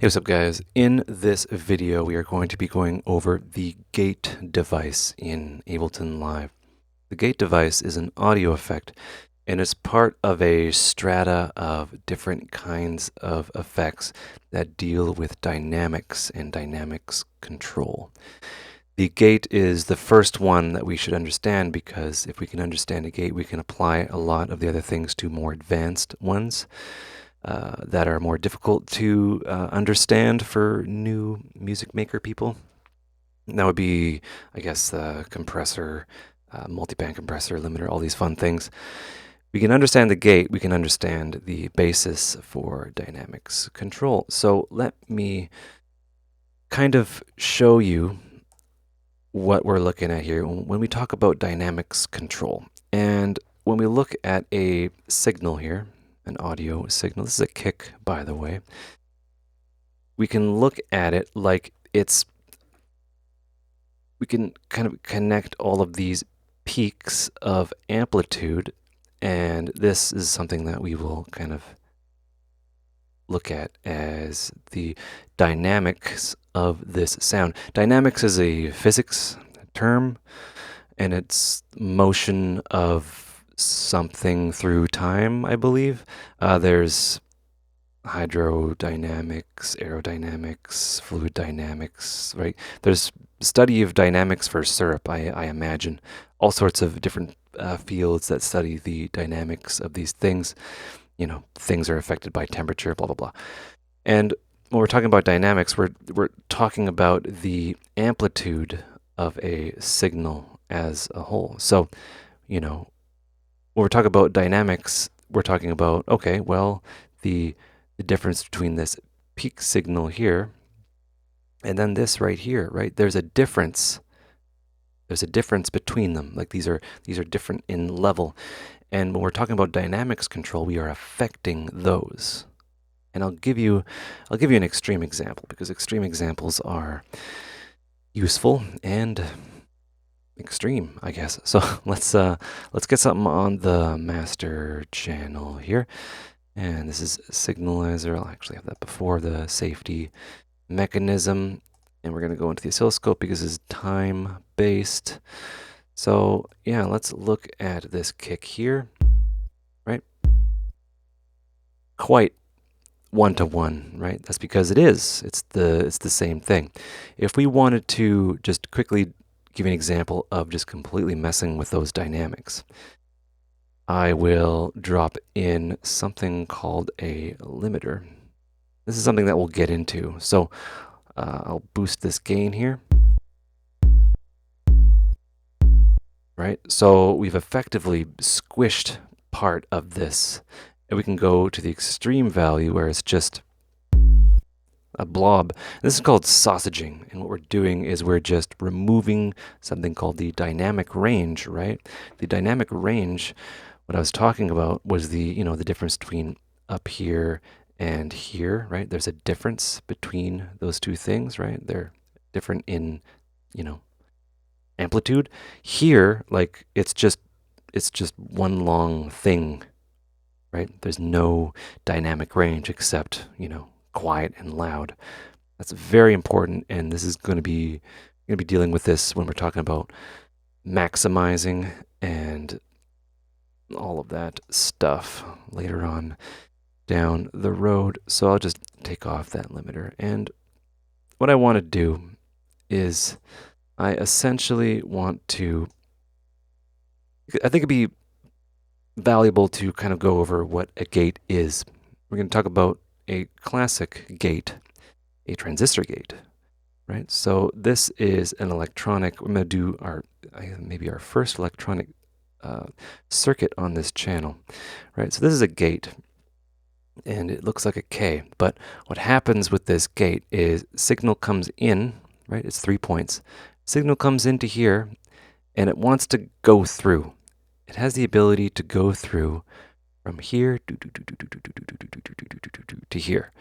Hey, what's up guys? In this video, we are going to be going over the gate device in Ableton Live. The gate device is an audio effect, and it's part of a strata of different kinds of effects that deal with dynamics and dynamics control. The gate is the first one that we should understand because if we can understand a gate, we can apply a lot of the other things to more advanced ones. That are more difficult to understand for new music maker people. And that would be, I guess, the compressor, multiband compressor, limiter, all these fun things. We can understand the gate, we can understand the basis for dynamics control. So let me kind of show you what we're looking at here when we talk about dynamics control. And when we look at a signal here, an audio signal. This is a kick, by the way. We can look at it like we can kind of connect all of these peaks of amplitude, and this is something that we will kind of look at as the dynamics of this sound. Dynamics is a physics term, and it's motion of something through time, I believe. There's hydrodynamics, aerodynamics, fluid dynamics, right? There's study of dynamics for syrup, I imagine. All sorts of different fields that study the dynamics of these things. You know, things are affected by temperature, blah, blah, blah. And when we're talking about dynamics, we're talking about the amplitude of a signal as a whole. So, you know, when we're talking about dynamics, we're talking about, okay, well, the difference between this peak signal here and then this right here, right? There's a difference. There's a difference between them. Like these are different in level. And when we're talking about dynamics control, we are affecting those. And I'll give you an extreme example because extreme examples are useful and extreme, I guess. So let's get something on the master channel here. And this is signalizer. I'll actually have that before the safety mechanism. And we're going to go into the oscilloscope because it's time-based. So yeah, let's look at this kick here, right? Quite one-to-one, right? That's because it is. It's the same thing. If we wanted to just quickly give an example of just completely messing with those dynamics, I will drop in something called a limiter. This is something that we'll get into. So I'll boost this gain here. Right? So we've effectively squished part of this. And we can go to the extreme value where it's just a blob. This is called sausaging, and what we're doing is we're just removing something called the dynamic range, right? The dynamic range, what I was talking about was the difference between up here and here, right? There's a difference between those two things, right? They're different in, amplitude. Here, like it's just one long thing, right? There's no dynamic range except, quiet and loud. That's very important, and this is going to be dealing with this when we're talking about maximizing and all of that stuff later on down the road. So I'll just take off that limiter, and what I want to do is I essentially want to, I think it'd be valuable to kind of go over what a gate is. We're going to talk about a classic gate, a transistor gate, right? So this is an electronic, we're going to do maybe our first electronic circuit on this channel, right? So this is a gate, and it looks like a K, but what happens with this gate is signal comes in, right? It's 3 points. Signal comes into here, and it wants to go through. It has the ability to go through from here to here.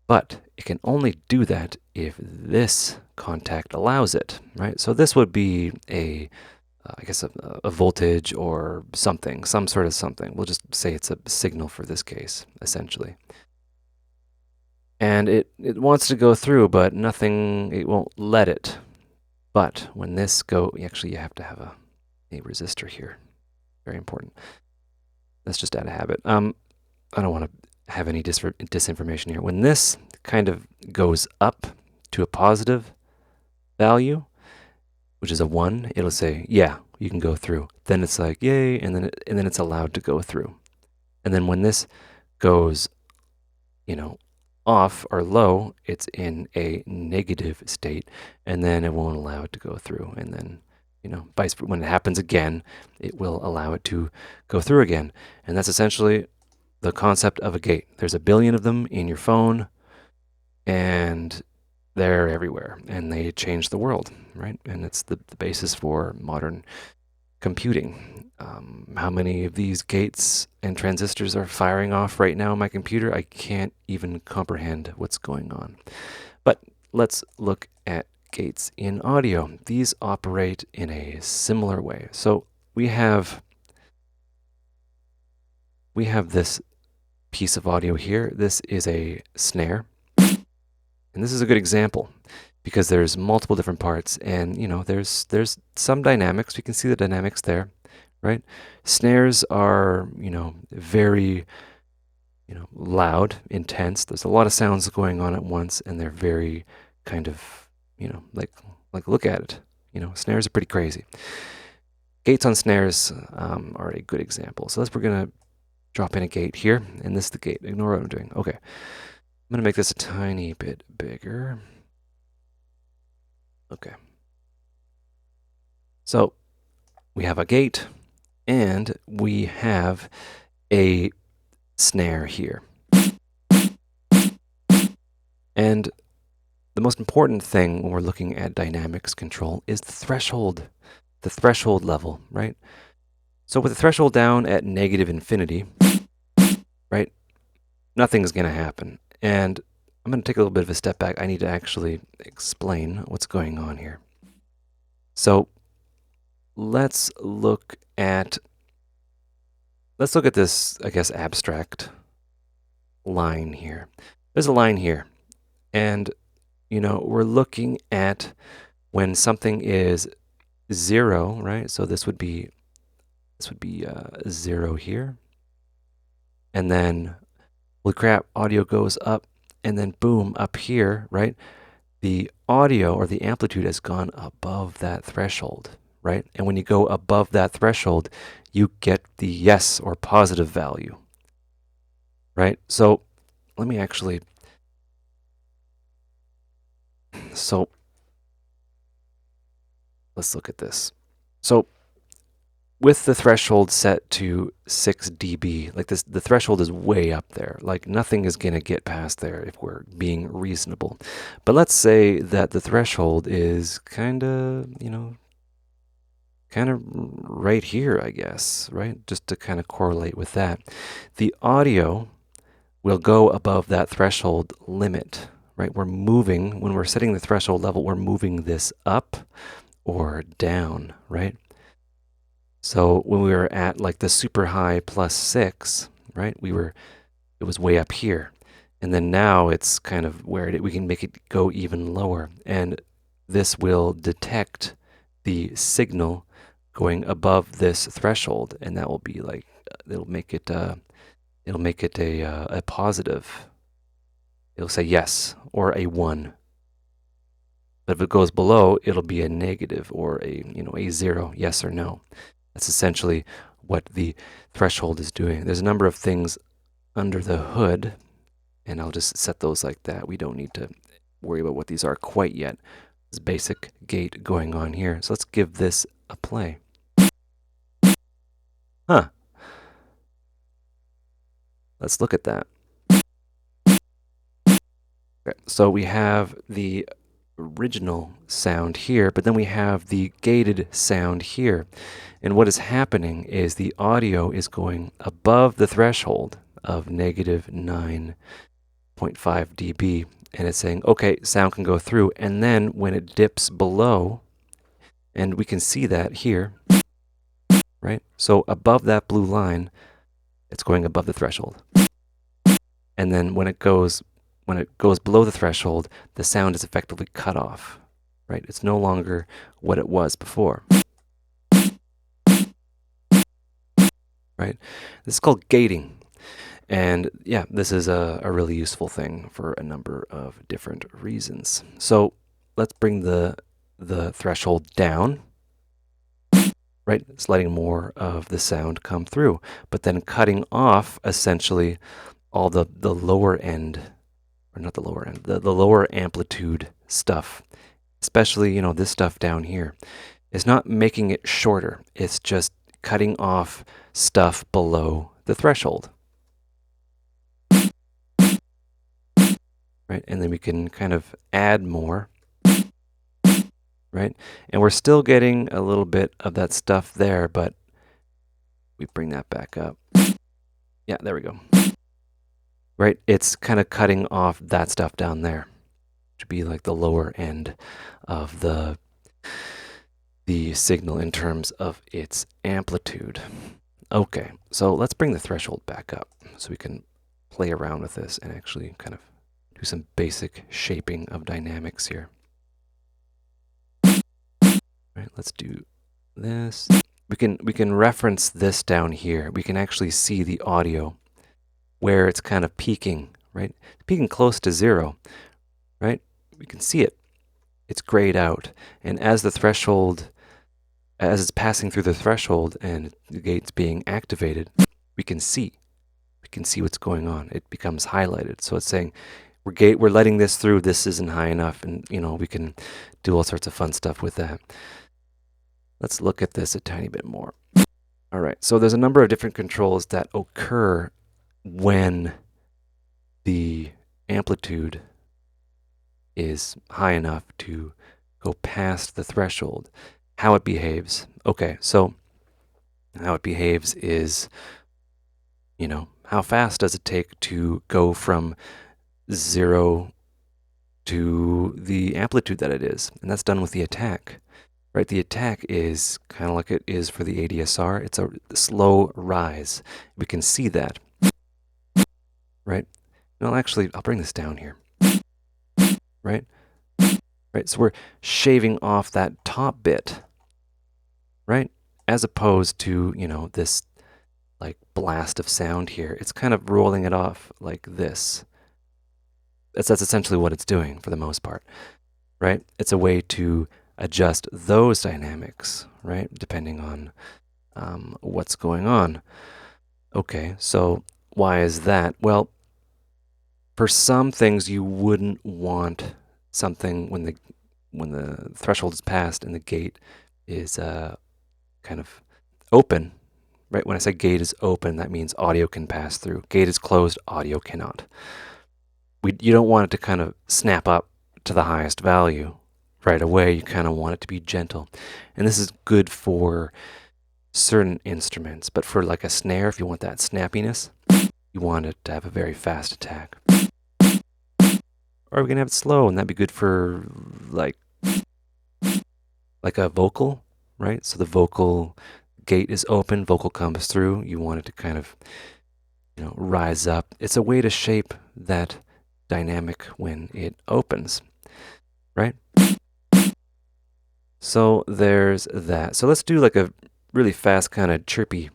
But it can only do that if this contact allows it, right? So this would be I guess a voltage or something, some sort of something. We'll just say it's a signal for this case, essentially. And it wants to go through, but nothing, it won't let it. But when this actually you have to have a resistor here. Very important. Let's just add a habit. I don't want to have any disinformation here. When this kind of goes up to a positive value, which is a 1, it'll say, yeah, you can go through. Then it's like, yay, and then it's allowed to go through. And then when this goes, off or low, it's in a negative state, and then it won't allow it to go through. And then, when it happens again, it will allow it to go through again. And that's essentially the concept of a gate. There's a billion of them in your phone, and they're everywhere, and they change the world, right? And it's the basis for modern computing. How many of these gates and transistors are firing off right now on my computer? I can't even comprehend what's going on. But let's look at gates in audio. These operate in a similar way. So we have this piece of audio here. This is a snare. And this is a good example because there's multiple different parts, and there's some dynamics. We can see the dynamics there, right? Snares are very loud, intense. There's a lot of sounds going on at once, and they're very kind of like look at it. Snares are pretty crazy. Gates on snares are a good example. So we're gonna drop in a gate here, and this is the gate. Ignore what I'm doing. Okay, I'm gonna make this a tiny bit bigger. Okay. So we have a gate, and we have a snare here. And the most important thing when we're looking at dynamics control is the threshold level, right? So with the threshold down at negative infinity, right, nothing's going to happen. And I'm going to take a little bit of a step back. I need to actually explain what's going on here. So let's look at this, I guess, abstract line here. There's a line here, and we're looking at when something is 0, right? So this would be 0 here, and then holy crap, audio goes up, and then boom, up here, right? The audio or the amplitude has gone above that threshold, right? And when you go above that threshold, you get the yes or positive value, right? So let me actually, let's look at this. So with the threshold set to 6 dB, like this, the threshold is way up there. Like nothing is going to get past there if we're being reasonable. But let's say that the threshold is kind of right here, I guess, right? Just to kind of correlate with that. The audio will go above that threshold limit, right? We're moving, when we're setting the threshold level, we're moving this up or down, right? So when we were at like the super high +6, right? It was way up here. And then now it's kind of where we can make it go even lower. And this will detect the signal going above this threshold, and that will be like, it'll make it a positive. It'll say yes or a 1. But if it goes below, it'll be a negative or a 0, yes or no. That's essentially what the threshold is doing. There's a number of things under the hood, and I'll just set those like that. We don't need to worry about what these are quite yet. This basic gate going on here. So let's give this a play. Huh. Let's look at that. Okay, so we have the original sound here, but then we have the gated sound here. And what is happening is the audio is going above the threshold of negative 9.5 dB, and it's saying, okay, sound can go through. And then when it dips below, and we can see that here, right? So above that blue line, it's going above the threshold. And then when when it goes below the threshold, the sound is effectively cut off, right? It's no longer what it was before, right? This is called gating. And yeah, this is a really useful thing for a number of different reasons. So let's bring the threshold down, right? It's letting more of the sound come through, but then cutting off essentially all the lower end, or not the lower end, the lower amplitude stuff, especially, you know, this stuff down here. It's not making it shorter. It's just cutting off stuff below the threshold. Right? And then we can kind of add more, right? And we're still getting a little bit of that stuff there, but we bring that back up. Yeah, there we go. Right? It's kind of cutting off that stuff down there, to be like the lower end of the signal in terms of its amplitude. Okay, so let's bring the threshold back up so we can play around with this and actually kind of do some basic shaping of dynamics here. Right, let's do this. We can reference this down here. We can actually see the audio where it's kind of peaking, right? Peaking close to 0, right? We can see it. It's grayed out. And as the threshold, as it's passing through the threshold and the gate's being activated, we can see what's going on. It becomes highlighted. So it's saying, we're letting this through, this isn't high enough, and you know, we can do all sorts of fun stuff with that. Let's look at this a tiny bit more. All right, so there's a number of different controls that occur when the amplitude is high enough to go past the threshold. How it behaves. Okay, so how it behaves is, you know, how fast does it take to go from 0 to the amplitude that it is? And that's done with the attack, right? The attack is kind of like it is for the ADSR. It's a slow rise. We can see that, right? No, actually, I'll bring this down here, right? Right, so we're shaving off that top bit, right? As opposed to, you know, this like blast of sound here. It's kind of rolling it off like this. That's essentially what it's doing for the most part, right? It's a way to adjust those dynamics, right? Depending on what's going on. Okay, so why is that? Well, for some things you wouldn't want something when the threshold is passed and the gate is kind of open, right? When I say gate is open, that means audio can pass through. Gate is closed, audio cannot. You don't want it to kind of snap up to the highest value right away. You kind of want it to be gentle. And this is good for certain instruments, but for like a snare, if you want that snappiness, you want it to have a very fast attack. Or we can have it slow, and that'd be good for like a vocal, right? So the vocal gate is open, vocal comes through. You want it to kind of, you know, rise up. It's a way to shape that dynamic when it opens, right? So there's that. So let's do like a really fast kind of chirpy.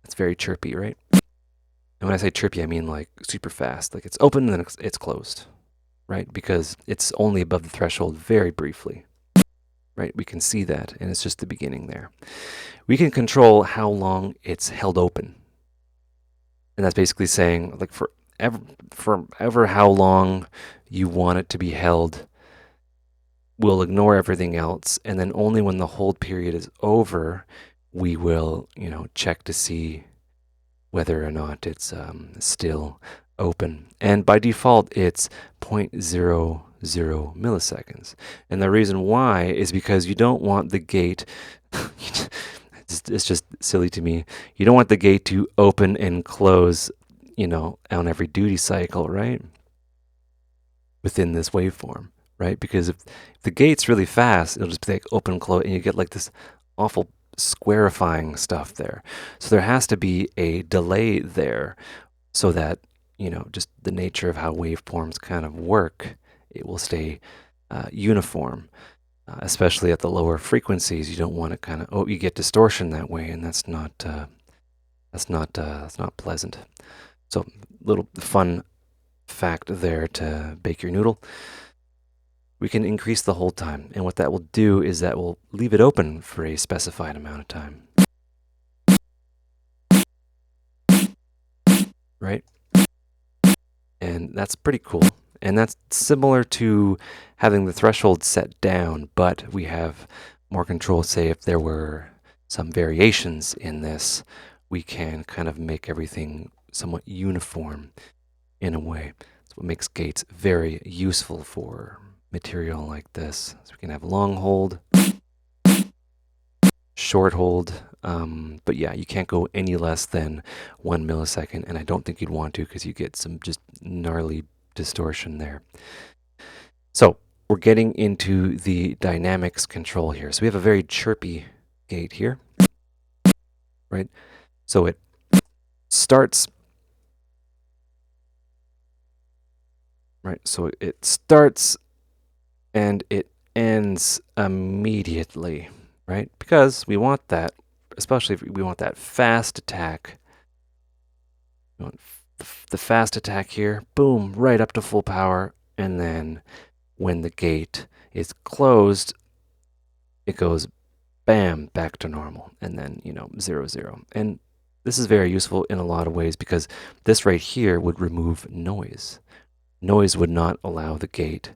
It's very chirpy, right? And when I say chirpy, I mean like super fast. Like it's open and then it's closed, right? Because it's only above the threshold very briefly, right? We can see that, and it's just the beginning there. We can control how long it's held open. And that's basically saying, like, forever how long you want it to be held. We'll ignore everything else, and then only when the hold period is over, we will, you know, check to see whether or not it's still open. And by default, it's 0.00 milliseconds. And the reason why is because you don't want the gate, it's just silly to me, you don't want the gate to open and close, you know, on every duty cycle, right? Within this waveform, right? Because if the gate's really fast, it'll just be like open, close, and you get like this awful squarifying stuff there. So there has to be a delay there so that, just the nature of how waveforms kind of work, it will stay uniform. Especially at the lower frequencies, you don't want to kind of you get distortion that way, and that's not pleasant. So, little fun fact there to bake your noodle. We can increase the hold time, and what that will do is that will leave it open for a specified amount of time. Right? And that's pretty cool. And that's similar to having the threshold set down, but we have more control. Say if there were some variations in this, we can kind of make everything somewhat uniform in a way. That's what makes gates very useful for material like this. So we can have long hold, short hold, but yeah, you can't go any less than 1 millisecond, and I don't think you'd want to because you get some just gnarly distortion there. So we're getting into the dynamics control here. So we have a very chirpy gate here, right? So it starts, right? So it starts and it ends immediately, right? Because we want that, especially if we want that fast attack. We want the fast attack here, boom, right up to full power, and then when the gate is closed, it goes bam, back to normal, and then, 0, 0. And this is very useful in a lot of ways because this right here would remove noise. Noise would not allow the gate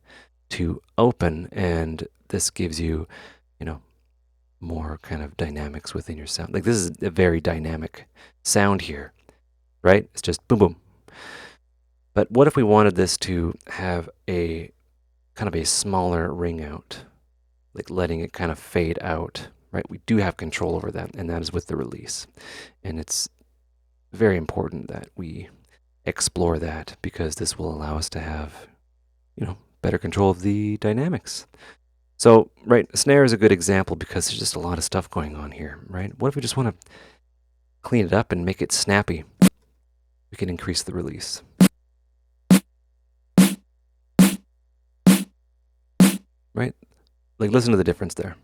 to open, and this gives you, more kind of dynamics within your sound. Like this is a very dynamic sound here, right? It's just boom, boom. But what if we wanted this to have a kind of a smaller ring out, like letting it kind of fade out, right? We do have control over that, and that is with the release. And it's very important that we explore that because this will allow us to have, better control of the dynamics. So, right, a snare is a good example because there's just a lot of stuff going on here, right? What if we just want to clean it up and make it snappy? We can increase the release. Right? Like, listen to the difference there.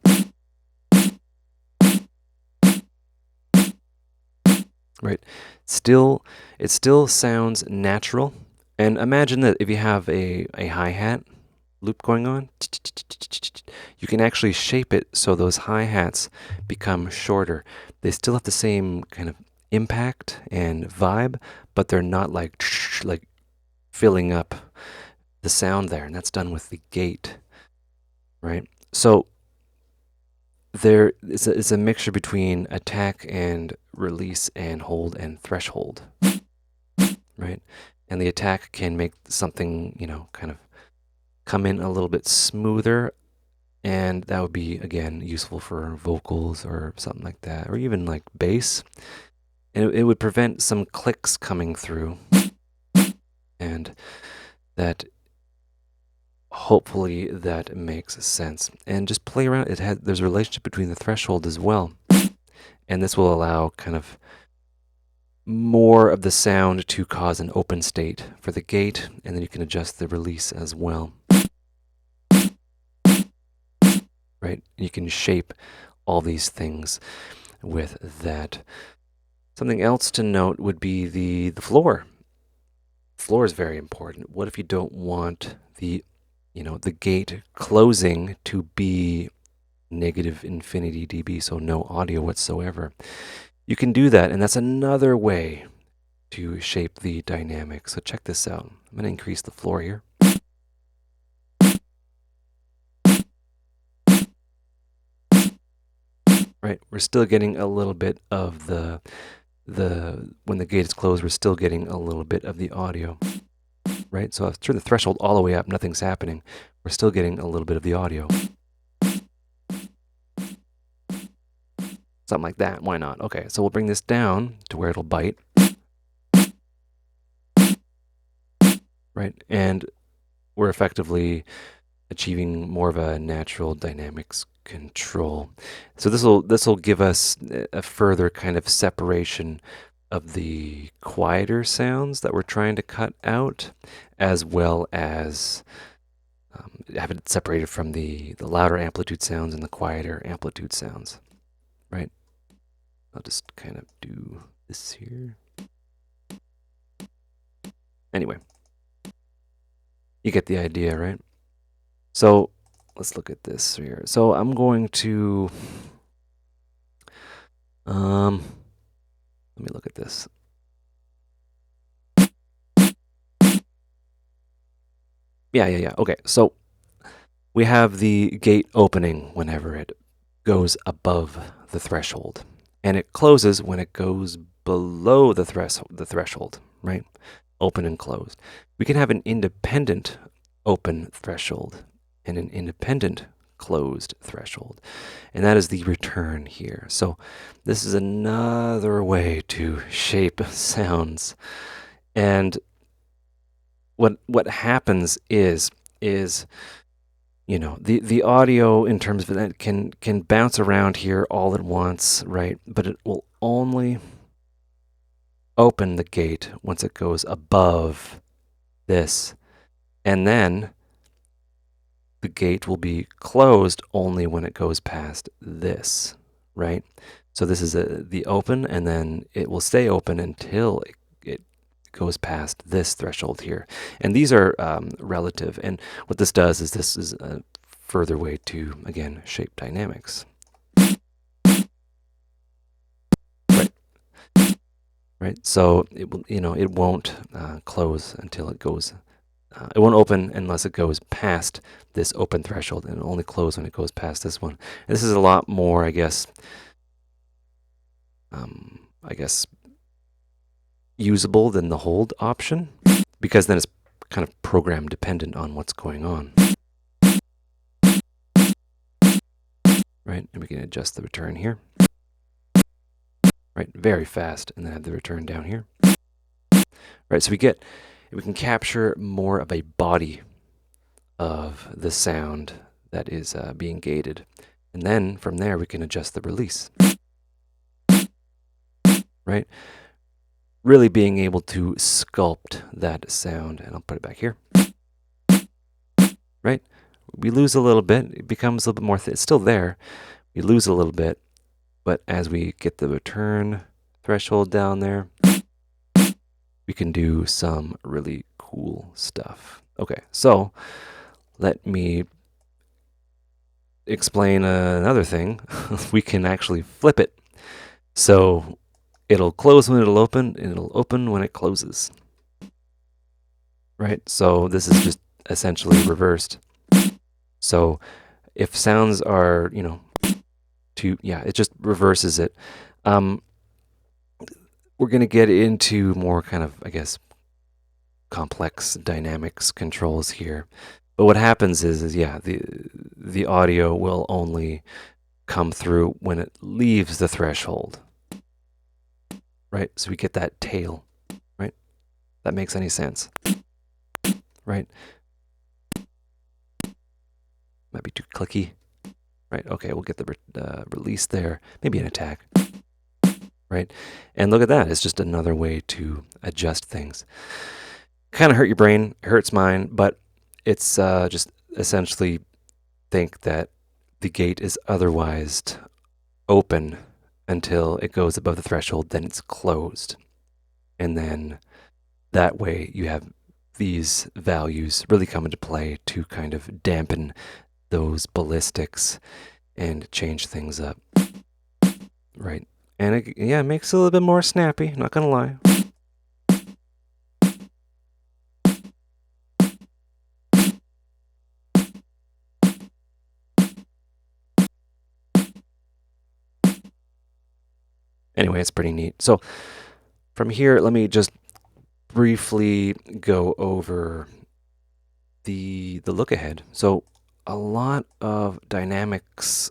Right? It still sounds natural. And imagine that if you have a hi-hat loop going on, you can actually shape it so those hi-hats become shorter. They still have the same kind of impact and vibe, but they're not like filling up the sound there, and that's done with the gate, right? So there is a mixture between attack and release and hold and threshold, right? And the attack can make something, kind of come in a little bit smoother, and that would be, again, useful for vocals or something like that, or even like bass. And it would prevent some clicks coming through, and that hopefully that makes sense. And just play around. There's a relationship between the threshold as well, and this will allow kind of more of the sound to cause an open state for the gate, and then you can adjust the release as well. Right? You can shape all these things with that. Something else to note would be the floor. Floor is very important. What if you don't want the gate closing to be negative infinity dB, so no audio whatsoever? You can do that, and that's another way to shape the dynamics. So check this out. I'm going to increase the floor here. Right, we're still getting a little bit of the when the gate is closed, we're still getting a little bit of the audio. Right, so I've turned the threshold all the way up, nothing's happening. We're still getting a little bit of the audio. Something like that, why not? Okay, so we'll bring this down to where it'll bite. Right, and we're effectively achieving more of a natural dynamics control. So this will give us a further kind of separation of the quieter sounds that we're trying to cut out, as well as have it separated from the louder amplitude sounds and the quieter amplitude sounds, right? I'll just kind of do this here. Anyway, you get the idea, right? So let's look at this here. So I'm going to, let me look at this. Yeah. Okay, so we have the gate opening whenever it goes above the threshold, and it closes when it goes below the threshold, right? Open and closed. We can have an independent open threshold and an independent closed threshold, and that is the return here. So this is another way to shape sounds, and what happens is you know, the audio in terms of that can bounce around here all at once, right? But it will only open the gate once it goes above this, and then the gate will be closed only when it goes past this, right? So this is the open, and then it will stay open until it goes past this threshold here. And these are relative, and what this does is this is a further way to, again, shape dynamics. Right, so it will, you know, it won't close until it goes. It won't open unless it goes past this open threshold, and it'll only close when it goes past this one. And this is a lot more, I guess, usable than the hold option, because then it's kind of program dependent on what's going on. Right, and we can adjust the return here. Right, very fast, and then have the return down here. Right, so we can capture more of a body of the sound that is being gated. And then from there, we can adjust the release. Right? Really being able to sculpt that sound. And I'll put it back here. Right? We lose a little bit. It becomes a little bit more it's still there. We lose a little bit. But as we get the return threshold down there, we can do some really cool stuff. Okay, so let me explain another thing. We can actually flip it. So it'll close when it'll open, and it'll open when it closes. Right? So this is just essentially reversed. So if sounds are, you know, it just reverses it. We're going to get into more kind of, I guess, complex dynamics controls here. But what happens is the audio will only come through when it leaves the threshold. Right? So we get that tail, right? That makes any sense. Right? Might be too clicky. Right? Okay, we'll get the release there. Maybe an attack. Right? And look at that. It's just another way to adjust things. Kind of hurt your brain, hurts mine, but it's just essentially think that the gate is otherwise open until it goes above the threshold, then it's closed. And then that way you have these values really come into play to kind of dampen those ballistics and change things up. Right? And it makes it a little bit more snappy, not gonna lie. Anyway, it's pretty neat. So from here, let me just briefly go over the look ahead. So a lot of dynamics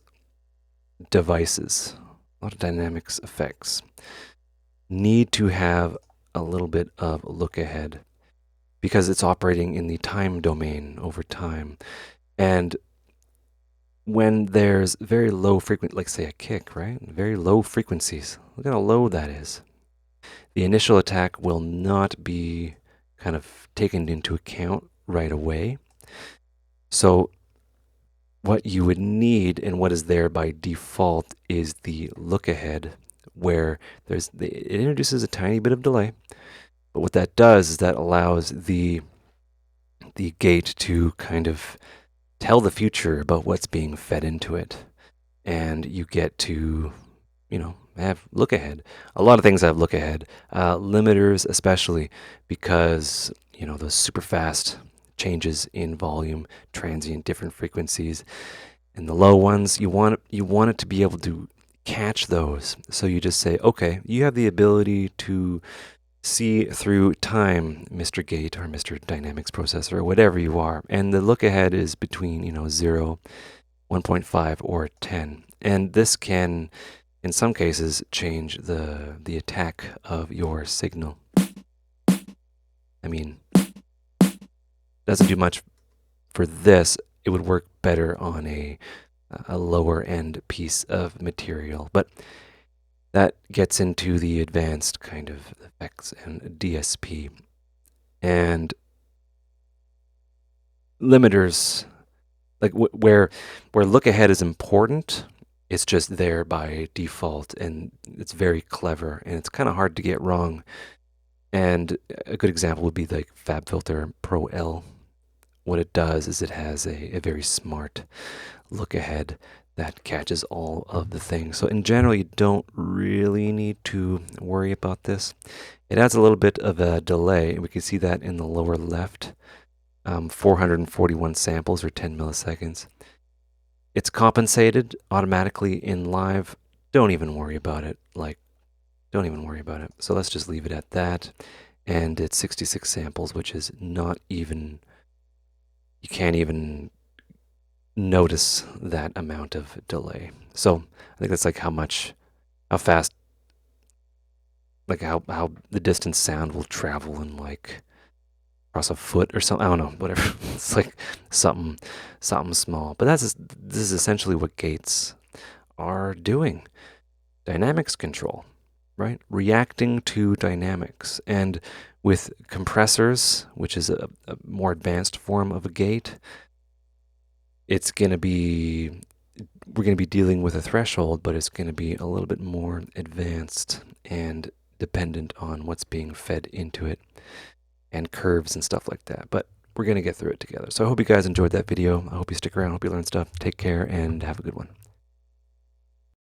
devices, a lot of dynamics effects need to have a little bit of look ahead because it's operating in the time domain over time. And when there's very low frequency, like say a kick, right? Very low frequencies. Look at how low that is. the initial attack will not be kind of taken into account right away. So what you would need and what is there by default is the look ahead, where it introduces a tiny bit of delay, but what that does is that allows the gate to kind of tell the future about what's being fed into it, and you get to, have look ahead. A lot of things have look ahead, limiters especially, because those super fast changes in volume, transient, different frequencies, and the low ones, you want it to be able to catch those. So you just say, okay, you have the ability to see through time, Mr. Gate or Mr. Dynamics Processor, or whatever you are. And the look ahead is between, 0, 1.5, or 10. And this can, in some cases, change the attack of your signal. I mean, doesn't do much for this. It would work better on a lower end piece of material. But that gets into the advanced kind of effects and DSP. And limiters, like where look ahead is important, it's just there by default, and it's very clever, and it's kind of hard to get wrong. And a good example would be like FabFilter Pro L. What it does is it has a very smart look ahead that catches all of the things. So in general, you don't really need to worry about this. It adds a little bit of a delay, and we can see that in the lower left. 441 samples or 10 milliseconds. It's compensated automatically in live. Don't even worry about it. Don't even worry about it. So let's just leave it at that. And it's 66 samples, which is not even, you can't even notice that amount of delay. So I think that's like how fast, like how the distance sound will travel in like across a foot or something. I don't know, whatever. It's like something small. But this is essentially what gates are doing. Dynamics control, right? Reacting to dynamics. And with compressors, which is a more advanced form of a gate, we're going to be dealing with a threshold, but it's going to be a little bit more advanced and dependent on what's being fed into it and curves and stuff like that. But we're going to get through it together. So I hope you guys enjoyed that video. I hope you stick around. I hope you learned stuff. Take care and have a good one.